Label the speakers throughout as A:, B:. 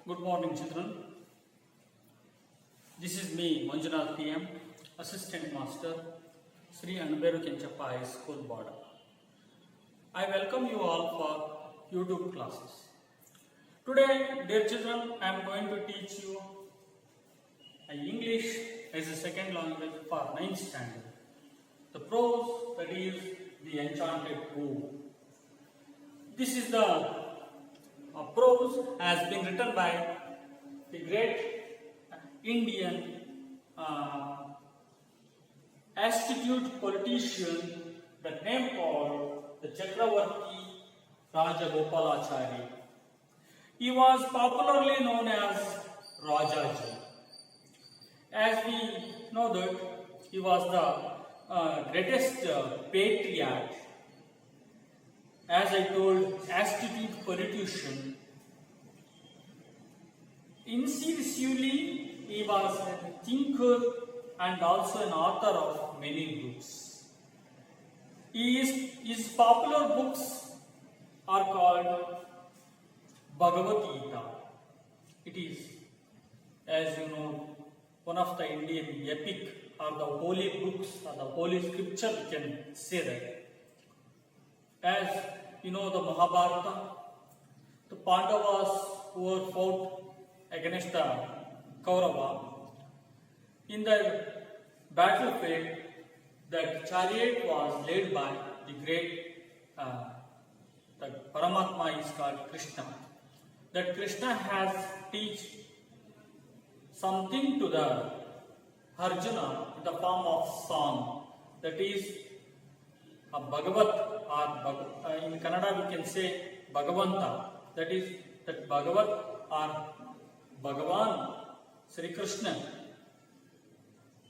A: Good morning, children. This is me, Manjunath PM, Assistant Master, Sri Anberu Kenchappa High School, Border. I welcome you all for YouTube classes. Today, dear children, I am going to teach you English as a second language for 9th standard. The prose, that is the Enchanted Pool. This is the prose has been written by the great Indian astute politician, the name called the Chakravarti Rajagopalachari. He was popularly known as Rajaji. As we know that he was the greatest patriot, as I told, astute politician. Incisively, he was a thinker and also an author of many books. His popular books are called Bhagavad Gita. It is, as you know, one of the Indian epic or the holy books or the holy scripture, we can say that. As you know, the Mahabharata, the Pandavas who were fought against the Kaurava, in their battlefield, that chariot was led by the great, the Paramatma is called Krishna. That Krishna has teach something to the Arjuna in the form of song, that is a Bhagavat, or in Kannada we can say Bhagavanta, that is that Bhagavat or Bhagavan Sri Krishna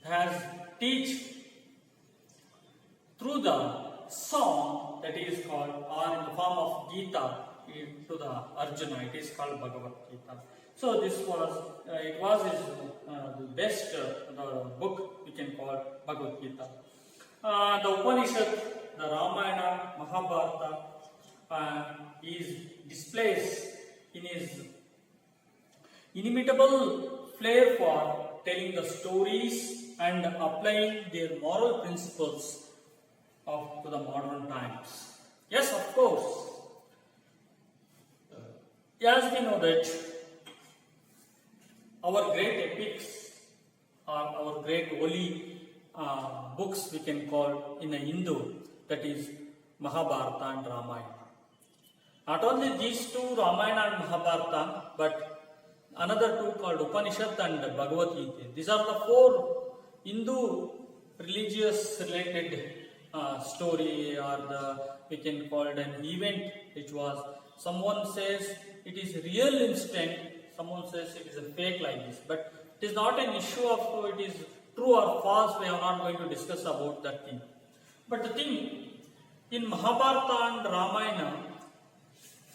A: has teach through the song, that is called, or in the form of Gita to the Arjuna, it is called Bhagavad Gita. So this was, it was his the best the book we can call Bhagavad Gita. The Upanishad, the Ramayana, Mahabharata is displays in his inimitable flair for telling the stories and applying their moral principles to the modern times. Yes, of course. As we know that our great epics or our great holy books we can call in a Hindu, that is Mahabharata and Ramayana. Not only these two, Ramayana and Mahabharata, but another two called Upanishad and Bhagavad Gita. These are the four Hindu religious related story, or we can call it an event which was, someone says it is real instant, someone says it is a fake like this, but it is not an issue of it is true or false. We are not going to discuss about that thing. But the thing, in Mahabharata and Ramayana,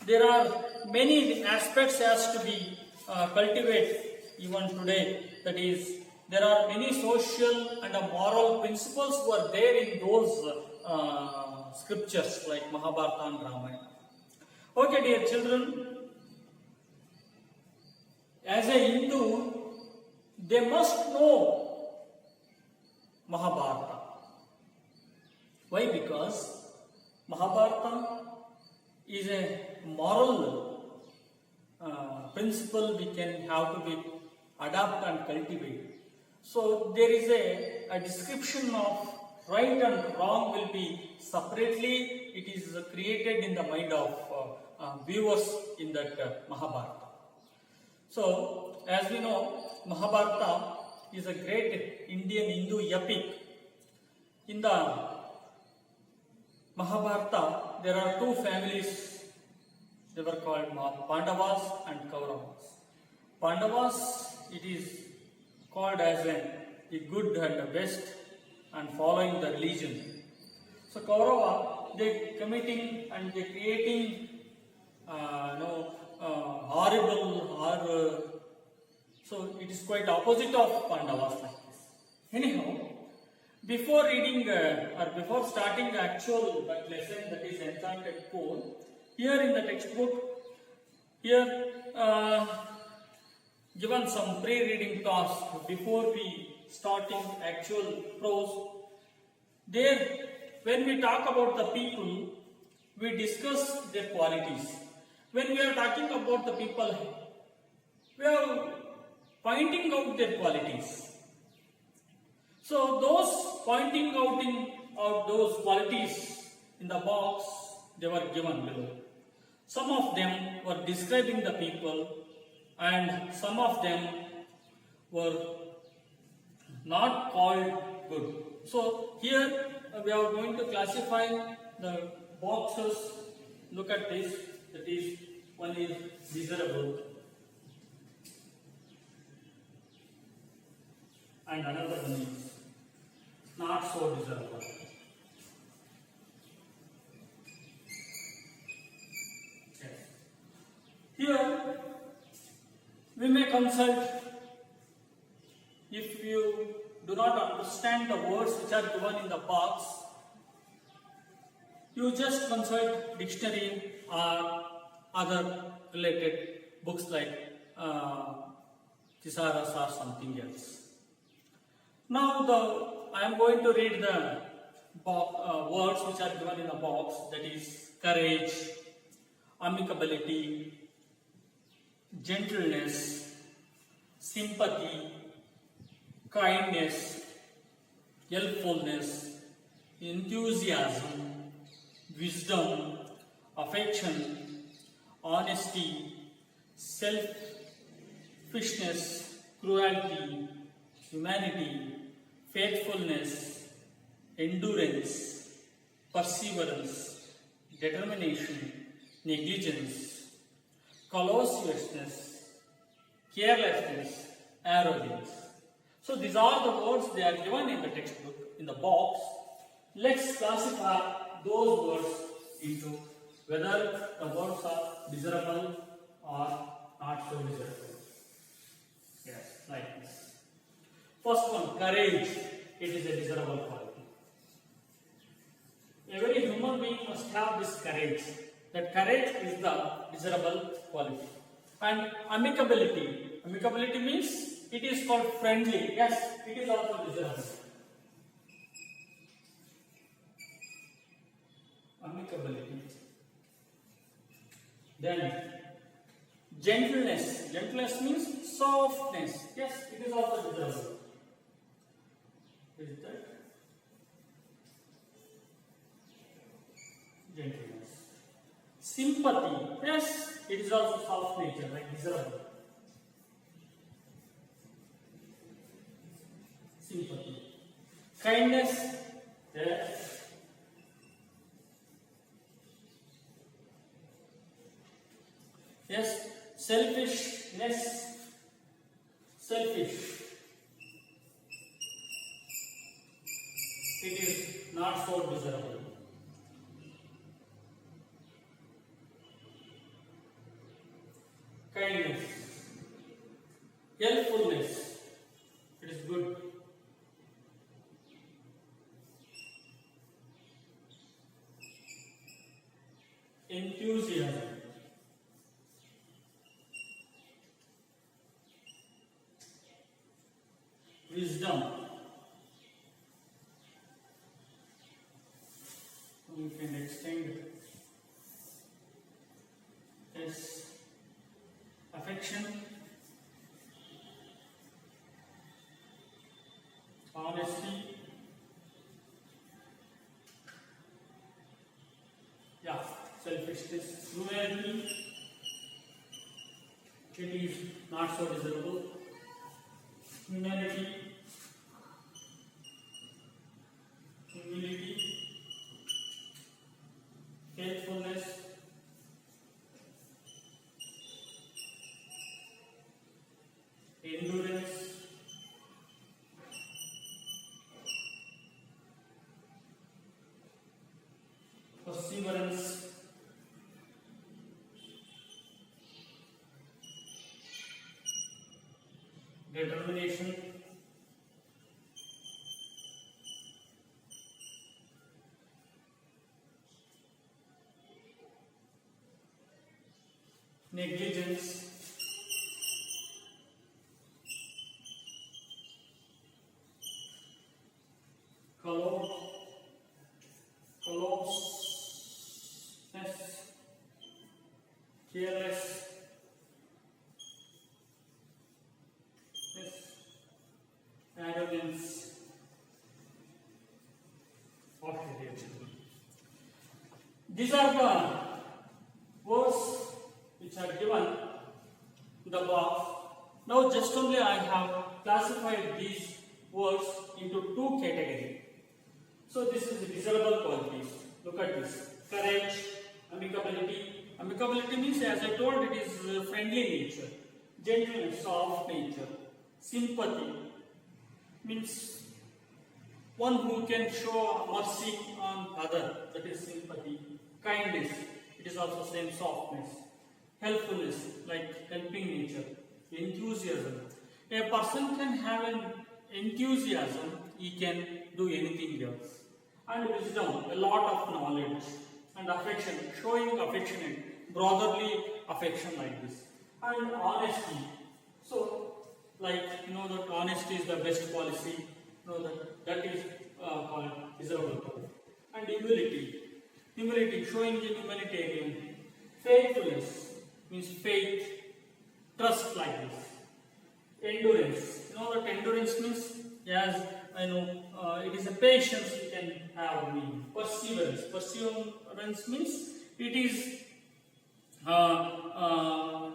A: there are many aspects has to be cultivated even today. That is, there are many social and moral principles who are there in those scriptures like Mahabharata and Ramayana. Okay, dear children, as a Hindu, they must know Mahabharata. Why? Because Mahabharata is a moral principle we can have to be adapt and cultivate. So there is a description of right and wrong will be separately, it is created in the mind of viewers in that Mahabharata. So as we know, Mahabharata is a great Indian Hindu epic. In the Mahabharata, there are two families. They were called Pandavas and Kauravas. Pandavas, it is called as the good and the best and following the religion. So Kaurava, they committing and they creating horrible or so it is quite opposite of Pandavas like this. Anyhow, before reading or before starting the actual lesson, that is Enchanted Pool, here in the textbook, here given some pre-reading task before we starting actual prose. There, when we talk about the people, we discuss their qualities. When we are talking about the people, we are pointing out their qualities. So those pointing out those qualities in the box, they were given below. Some of them were describing the people and some of them were not called good. So here we are going to classify the boxes. Look at this. That is, one is desirable and another one is not so desirable. Yes. Here we may consult, if you do not understand the words which are given in the box, you just consult dictionary or other related books like Thesaurus or something else. Now I am going to read the words which are given in the box, that is courage, amicability, gentleness, sympathy, kindness, helpfulness, enthusiasm, wisdom, affection, honesty, selfishness, cruelty, humanity, faithfulness, endurance, perseverance, determination, negligence, colossiousness, carelessness, arrogance. So these are the words they are given in the textbook, in the box. Let's classify those words into whether the words are desirable or not so desirable. Yes, like this. First one, courage. It is a desirable quality. Every human being must have this courage. That courage is the desirable quality. And amicability. Amicability means it is called friendly. Yes, it is also desirable. Amicability. Then gentleness. Gentleness means softness. Yes, it is also desirable. Is that? Gentleness. Sympathy. Yes, it is also soft nature, like desirable. Sympathy. Kindness. Yes. Yes. Selfishness. Selfish. It is not so desirable. Kindness. Helpfulness. It is good. Enthusiasm. Wisdom. We can extend. Yes. Affection. Honesty. Yeah. Selfishness. Cruelty. It is not so desirable. Humanity. Humility. Faithfulness. Endurance. Perseverance. Determination. Negligence. These are the words which are given in the box. Now just only I have classified these words into two categories. So this is the desirable qualities. Look at this. Courage, amicability. Amicability means, as I told, it is friendly nature. Gentleness, soft nature. Sympathy means one who can show mercy on other, that is sympathy. Kindness, it is also same, softness. Helpfulness, like helping nature. Enthusiasm, a person can have an enthusiasm, he can do anything else. And wisdom, a lot of knowledge. And affection, showing affectionate, brotherly affection like this. And honesty, so like that honesty is the best policy, that is called desirable. And humility, showing the humanitarian. Faithfulness means faith, trust like this. Endurance, that endurance means, as I know, it is a patience you can have. Perseverance means it is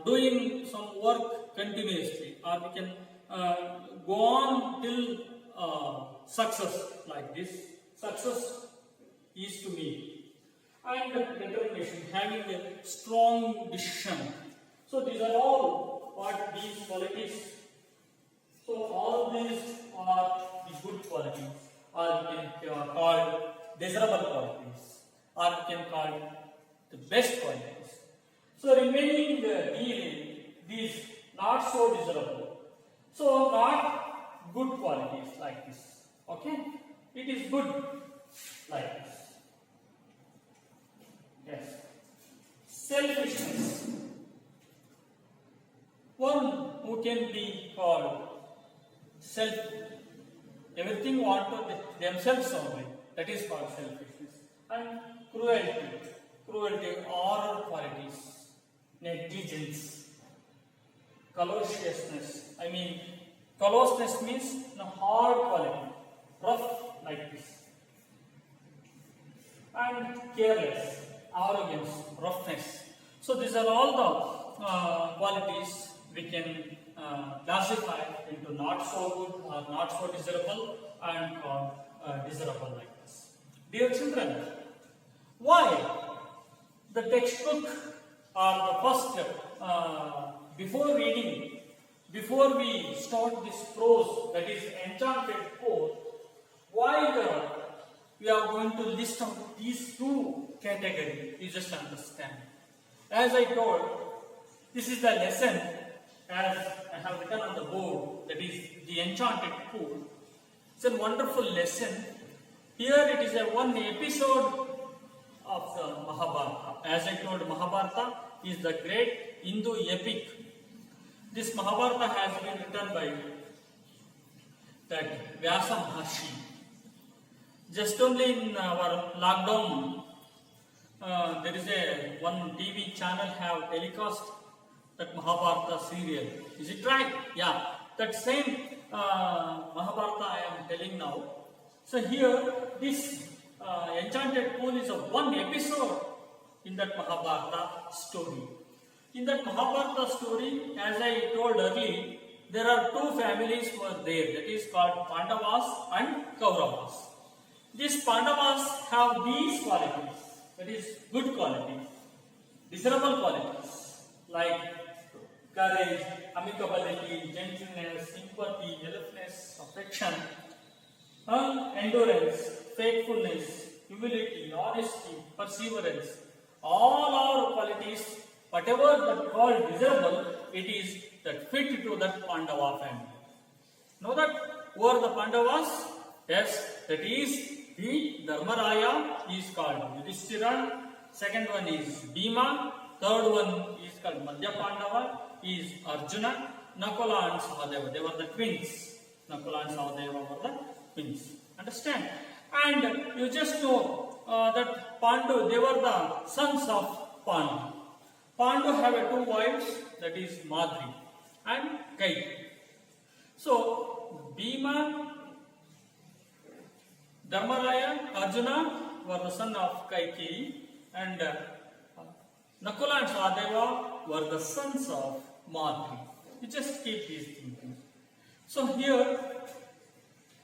A: doing some work continuously, or we can go on till success like this. Success is to me. And determination, having a strong decision. So these are all what these qualities. So all these are the good qualities, or we can call desirable qualities, or we can call the best qualities. So remaining these not so desirable. So not good qualities like this. Okay, it is good like this. Yes. Selfishness. One who can be called self, everything want to themselves only, that is called selfishness. And cruelty, horror qualities, negligence, callousness. Callousness means hard quality, rough like this. And careless, arrogance, roughness. So these are all the qualities we can classify into not so good or not so desirable and called desirable like this. Dear children, why the textbook or the first before reading, before we start this prose, that is enchanted poem, why we are going to list out these two categories? You just understand. As I told, this is the lesson as I have written on the board, that is the enchanted pool. It's a wonderful lesson. Here it is a one episode of the Mahabharata. As I told, Mahabharata is the great Hindu epic. This Mahabharata has been written by that Vyasa Maharshi. Just only in our lockdown, there is a one TV channel have telecast that Mahabharata serial. Is it right? Yeah. That same Mahabharata I am telling now. So here, this enchanted pool is a one episode in that Mahabharata story. In that Mahabharata story, as I told earlier, there are two families who are there. That is called Pandavas and Kauravas. These Pandavas have these qualities. That is good qualities, desirable qualities like courage, amicability, gentleness, sympathy, helpfulness, affection, endurance, faithfulness, humility, honesty, perseverance. All our qualities, whatever that called desirable, it is that fit to that Pandava family. Know that who are the Pandavas? Yes, that is the Dharmaraya is called Yudhishthira. Second one is Bhima. Third one is called Madhya Pandava, is Arjuna. Nakula and Sahadeva, they were the twins. Nakula and Sahadeva were the twins. Understand? And you just know that Pandu, they were the sons of Pandu. Pandu have two wives, that is Madri and Kaikeyi. So, Bhima, Dharmaraya, Arjuna were the son of Kaikeyi, and Nakula and Sahadeva were the sons of Madri. You just keep these thinking. So here,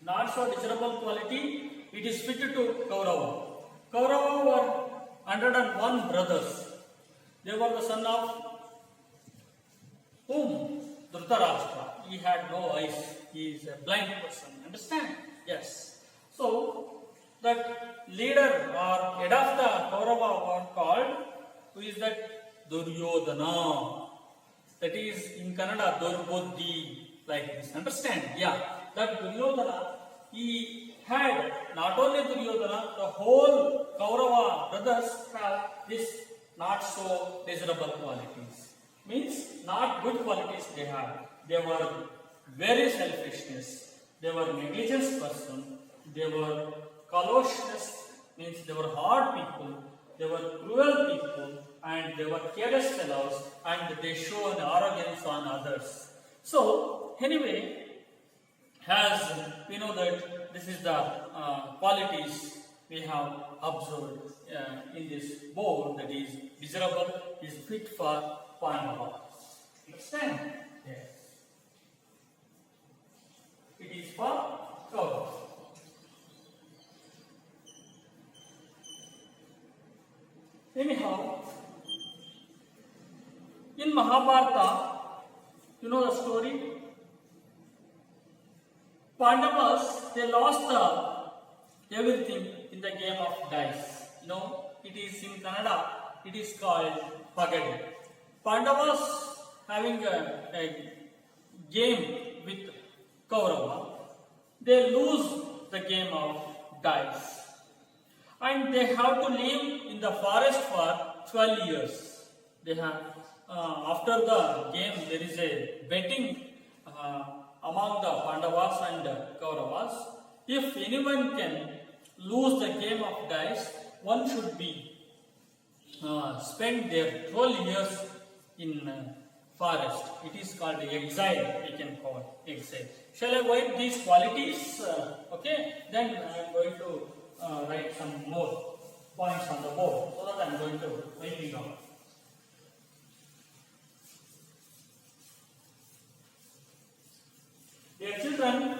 A: not so desirable quality, it is fitted to Kaurava. Kaurava were 101 brothers. They were the son of whom? Dhritarashtra. He had no eyes. He is a blind person. Understand? Yes. So, that leader or head of the Kaurava were called, who is that? Duryodhana. That is in Kannada, Durbuddhi, like this. Understand? Yeah. That Duryodhana, he had not only Duryodhana, the whole Kaurava brothers have this not so desirable qualities. Means not good qualities they had. They were very selfishness. They were negligent person. They were callousness, means they were hard people. They were cruel people, and they were careless fellows, and they show an arrogance on others. So anyway, as we know that this is the qualities we have observed in this board, that is desirable, is fit for Pandava. Understand? Yes. It is for Kaurava. Anyhow, in Mahabharata, you know the story? Pandavas, they lost everything in the game of dice. You know, it is in Kannada, it is called Pagadi. Pandavas having a game with Kaurava, they lose the game of dice. And they have to live in the forest for 12 years. They have, after the game, there is a betting among the Pandavas and Kauravas. If anyone can lose the game of dice, one should be spend their 12 years in forest. It is called exile, we can call exile. Shall I write these qualities? Okay, then I am going to write some more points on the board, so that I am going to write it down. Dear children,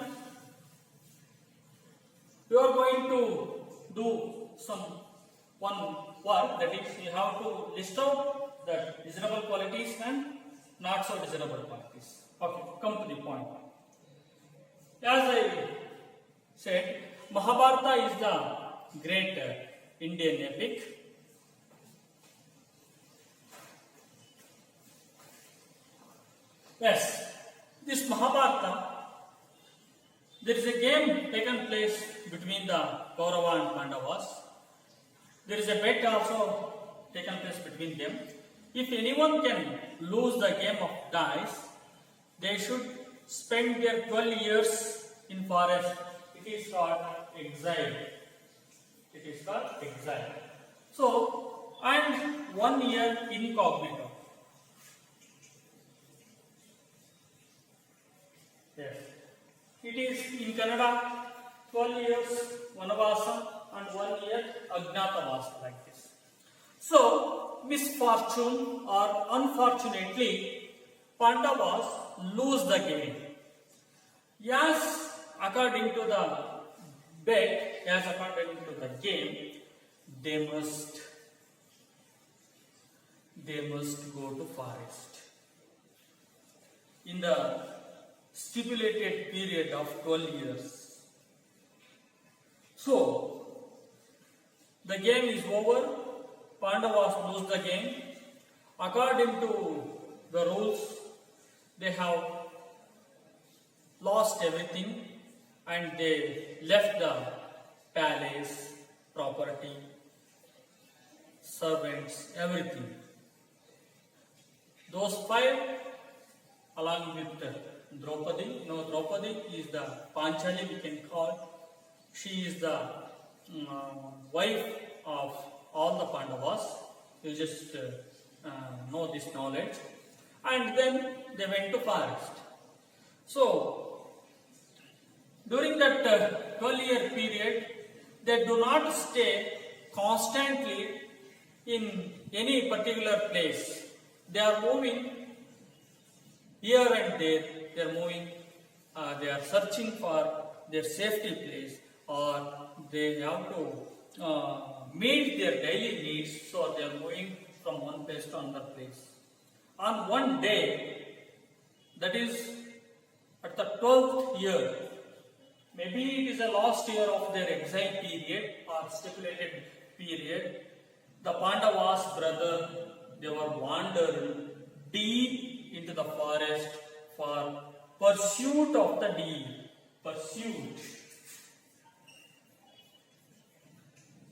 A: you are going to do some one work, that is, you have to list out the desirable qualities and not so desirable qualities. Okay, come to the point. As I said, Mahabharata is the great Indian epic. Yes, this Mahabharata, there is a game taken place between the Kaurava and Pandavas. There is a bet also taken place between them. If anyone can lose the game of dice, they should spend their 12 years in forest. It is called exile. It is called exile. So, and 1 year incognito. Yes. It is in Kannada 12 years Vanavasa and 1 year Ajnatavasa, like this. So, misfortune or unfortunately, Pandavas lose the game. Yes, according to the bet, as according to the game, they must go to forest in the stipulated period of 12 years. So, the game is over. Pandavas lose the game. According to the rules, they have lost everything and they left the palace, property, servants, everything. Those 5, along with Draupadi, Draupadi is the Panchali, we can call. She is the wife of all the Pandavas. You just know this knowledge. And then they went to forest. So, during that 12-year period, they do not stay constantly in any particular place. They are moving here and there. They are moving. They are searching for their safety place, or they have to meet their daily needs. So they are moving from one place to another place. On one day, that is at the 12th year, maybe it is the last year of their exile period or stipulated period, the Pandavas' brother, they were wandering deep into the forest for pursuit of the deer. Pursuit.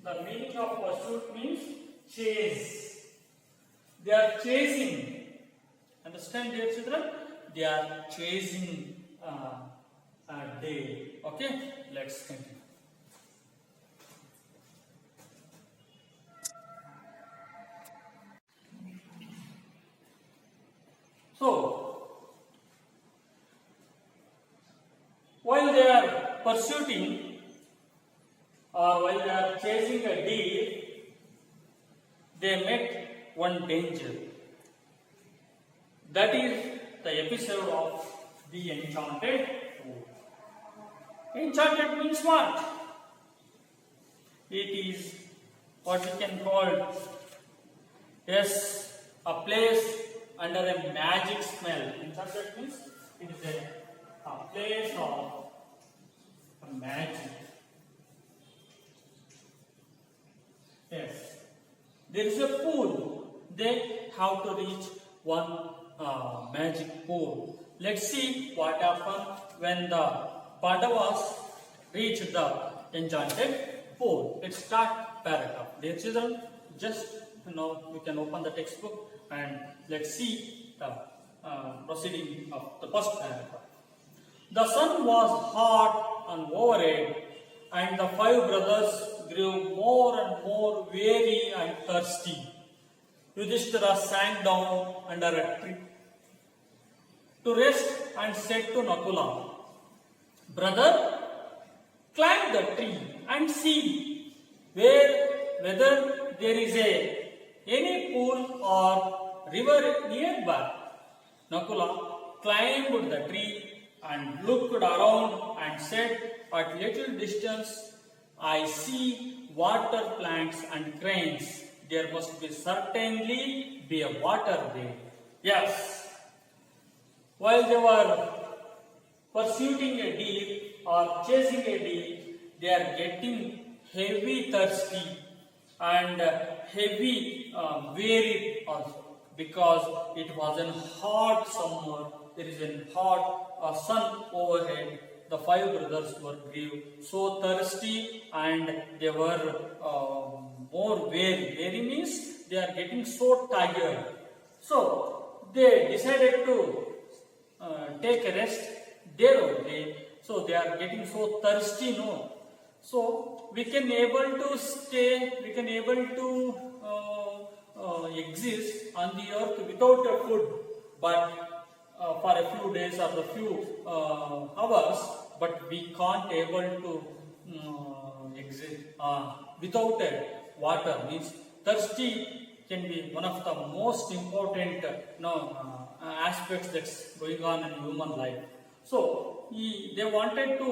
A: The meaning of pursuit means chase. They are chasing. Understand, dear children? They are chasing a day. Okay, let's continue. So, while they are pursuing or while they are chasing a deer, they met one danger. That is the episode of the enchanted pool. Enchanted means what? It is what we can call a place under a magic smell. Enchanted means it is a place of magic. Yes. There is a pool. They have to reach one magic pool. Let's see what happened when the Pandavas reached the enchanted pool. Let's start paragraph. Dear children, just we can open the textbook and let's see the proceeding of the first paragraph. The sun was hot and overhead, and the five brothers grew more and more weary and thirsty. Yudhishthira sank down under a tree to rest and said to Nakula, "Brother, climb the tree and see whether there is any pool or river nearby." Nakula climbed the tree and looked around and said, "At little distance I see water plants and cranes. There must certainly be a water there." Yes. While they were pursuing a deer or chasing a deer, they are getting heavy thirsty and heavy weary also, because it was a hot summer. There is a hot sun overhead. The five brothers grew so thirsty and they were more weary. Weary means they are getting so tired. So they decided to take a rest there only. So they are getting so thirsty, no? So we can able to stay, we can able to exist on the earth without a food, but for a few days or a few hours, but we can't able to exist without water. Means thirsty can be one of the most important aspects that's going on in human life. So they wanted to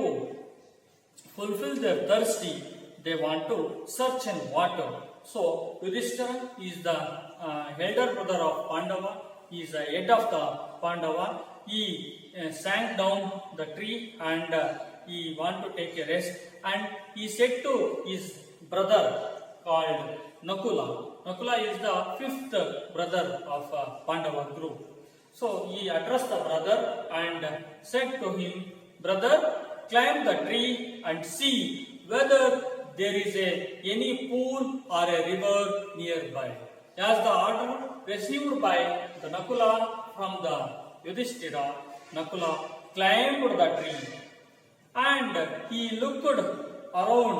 A: fulfill their thirsty. They want to search in water. So Yudhishthira is the elder brother of Pandava. He is the head of the Pandava. He sank down the tree and he want to take a rest. And he said to his brother called Nakula. Nakula is the fifth brother of Pandava group. So he addressed the brother and said to him, "Brother, climb the tree and see whether there is any pool or a river nearby." As the order received by the Nakula from the Yudhishthira, Nakula climbed the tree and he looked around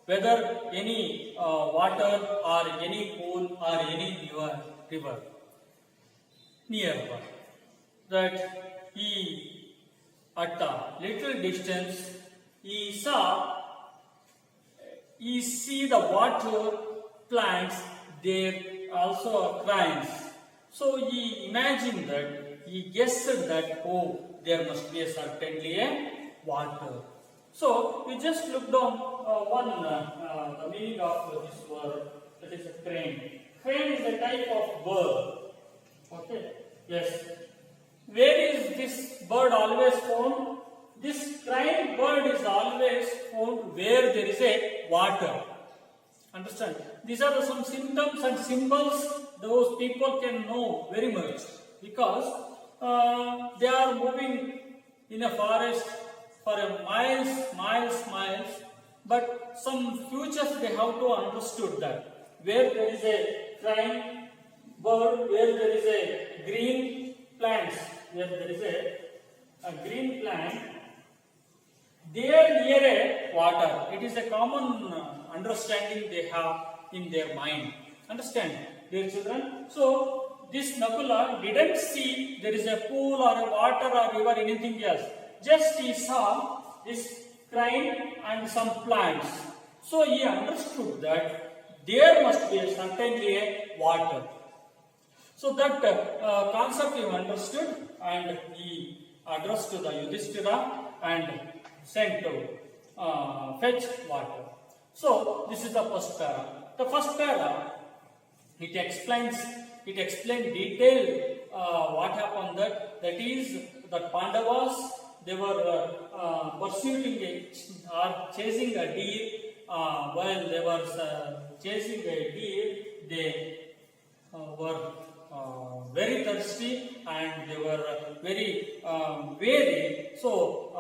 A: whether any water or any pool or any river nearby. That he, at a little distance, he see the water plants there also are cranes. So he imagined that, he guessed that, oh, there must be certainly a water. So we just looked on the meaning of this word, that is a crane. Crane is a type of bird. Okay, yes. Where is this bird always found? This crane bird is always found where there is a water. Understand? These are some symptoms and symbols those people can know very much, because they are moving in a forest for miles, but some futures they have to understood that where there is a crane bird, where there is a green plants, where there is a green plant, they are near a water. It is a common understanding they have in their mind. Understand, dear children? So this Nakula didn't see there is a pool or a water or river, anything else. Just he saw this crane and some plants. So he understood that there must be certainly a water. So that concept he understood, and he addressed to the Yudhishthira and sent to fetch water. So this is the first para. The first para, it explains detailed what happened, that is that Pandavas, they were pursuing or chasing a deer. While they were chasing a deer, they were very thirsty and they were very weary. So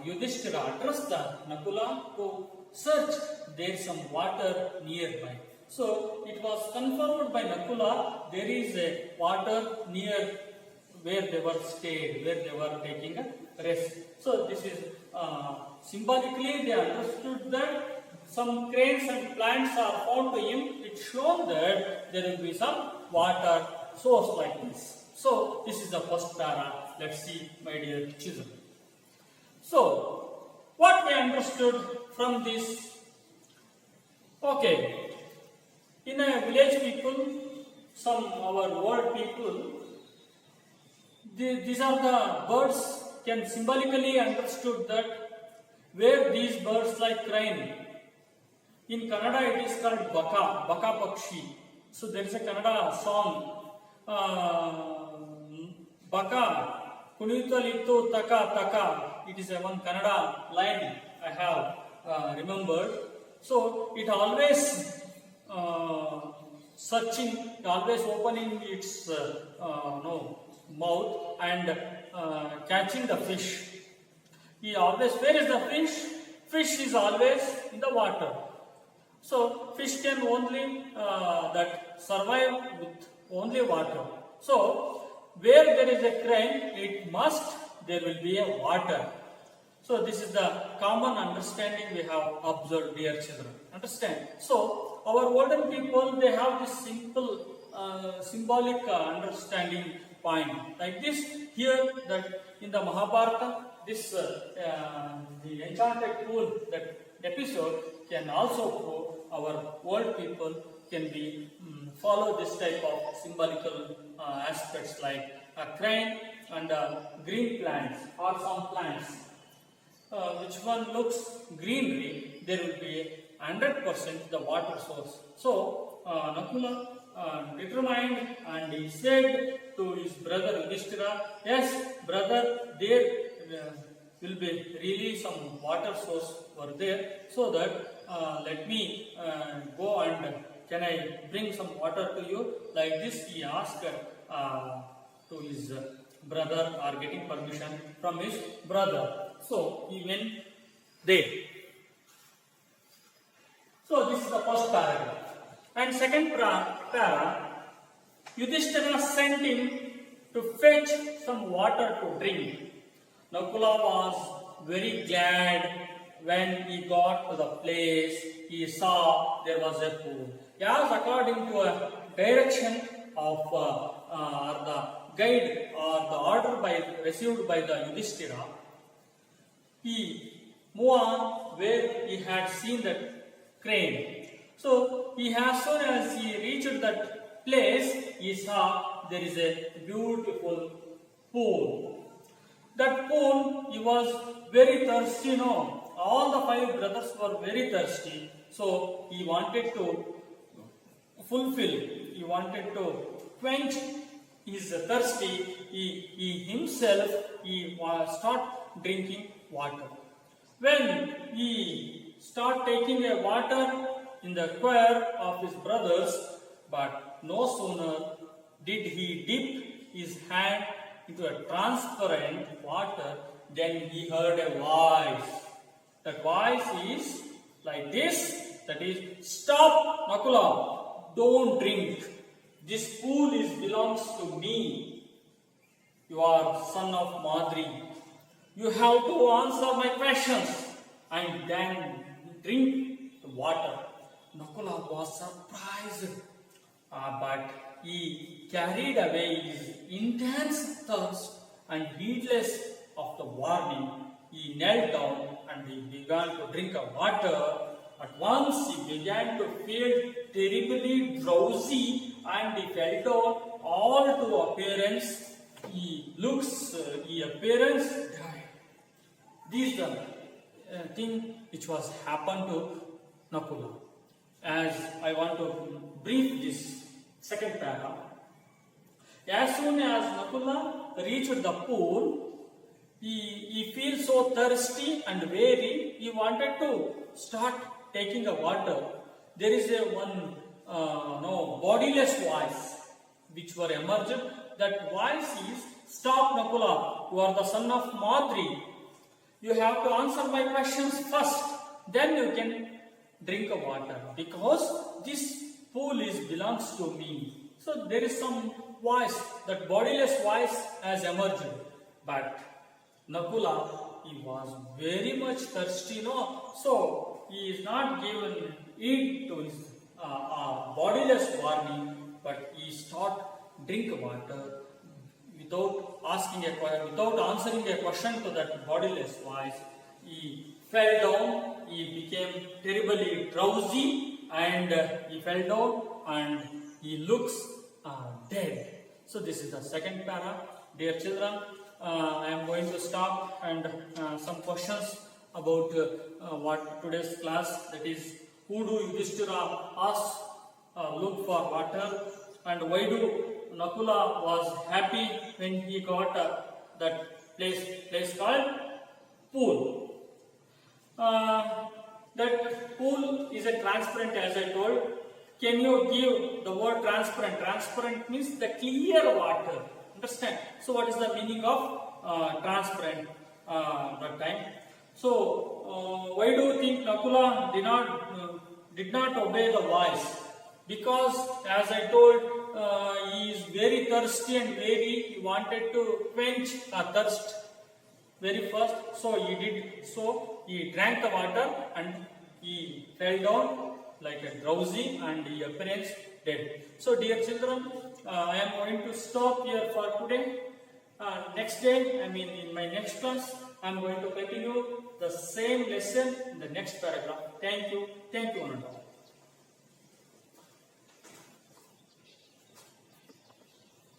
A: Yudhishthira addressed the Nakula to search there is some water nearby. So it was confirmed by Nakula there is a water near where they were stayed, where they were taking a rest. So this is symbolically they understood that some cranes and plants are found to him. It shown that there will be some water source like this. So this is the first para. Let's see, my dear children. So what we understood from this? Okay, in a village people, some our world people, these are the birds can symbolically understood that where these birds like crane. In Kannada it is called Baka Pakshi. So there is a Kannada song, Baka Kunitalittu Taka Taka. It is a one Kannada line I have remembered. So it always searching, always opening its mouth and catching the fish. He always, where is the fish? Fish is always in the water. So fish can only that survive with only water. So where there is a crane, there will be a water. So this is the common understanding we have observed, dear children. Understand? So our olden people, they have this simple symbolic understanding point like this. Here that in the Mahabharata, this the enchanted pool, that episode can also prove our world people can be follow this type of symbolical aspects like a crane and green plants or some plants. Which one looks greenery, there will be 100% the water source. So Nakula determined and he said to his brother Yudhishthira, yes brother, there will be really some water source over there, so that let me go and can I bring some water to you? Like this he asked to his brother, or getting permission from his brother. So he went there. So this is the first paragraph. And second para, Yudhishthira sent him to fetch some water to drink. Nakula was very glad when he got to the place. He saw there was a pool. Yes, according to a direction of or the guide or the order received by the Yudhishthira, he moved on where he had seen that crane. So as soon as he reached that place, he saw there is a beautiful pool. That pool, he was very thirsty, no. All the 5 brothers were very thirsty. So he wanted to he wanted to quench his thirsty. He himself, start drinking water. When he start taking a water in the choir of his brothers, but no sooner did he dip his hand into a transparent water, then he heard a voice. That voice is like this, that is, "Stop, Nakula, don't drink. This pool belongs to me. You are son of Madri. You have to answer my questions and then drink the water." Nakula was surprised, but he carried away his intense thirst, and heedless of the warning, he knelt down and he began to drink the water. At once he began to feel terribly drowsy, and he fell down all to appearance. He appearance died. This is the thing which was happened to Nakula. As I want to brief this second paragraph. As soon as Nakula reached the pool, he feels so thirsty and weary. He wanted to start taking the water. There is bodiless voice which were emerged. That voice is, "Stop, Nakula. You are the son of Madri. You have to answer my questions first. Then you can drink the water, because this pool belongs to me." So there is some voice, that bodiless voice has emerged. But Nakula, he was very much thirsty, no? So he is not given heed to his bodiless warning, but he start drink water without answering a question to that bodiless voice. He fell down. He became terribly drowsy, and he fell down, and he looks dead. So this is the second para. Dear children, I am going to stop and some questions about what today's class, that is, who do Yudhishthira ask look for water, and why do Nakula was happy when he got that place called pool. That pool is a transparent, as I told. Can you give the word transparent? Transparent means the clear water. Understand? So what is the meaning of transparent that time? So why do you think Nakula did not obey the voice? Because, as I told, he is very thirsty and weary. He wanted to quench a thirst very first. So he did so. He drank the water and he fell down like a drowsy, and he appearance dead. So dear children, I am going to stop here for today. Next day, in my next class, I am going to continue the same lesson in the next paragraph. Thank you. Thank you, one and all.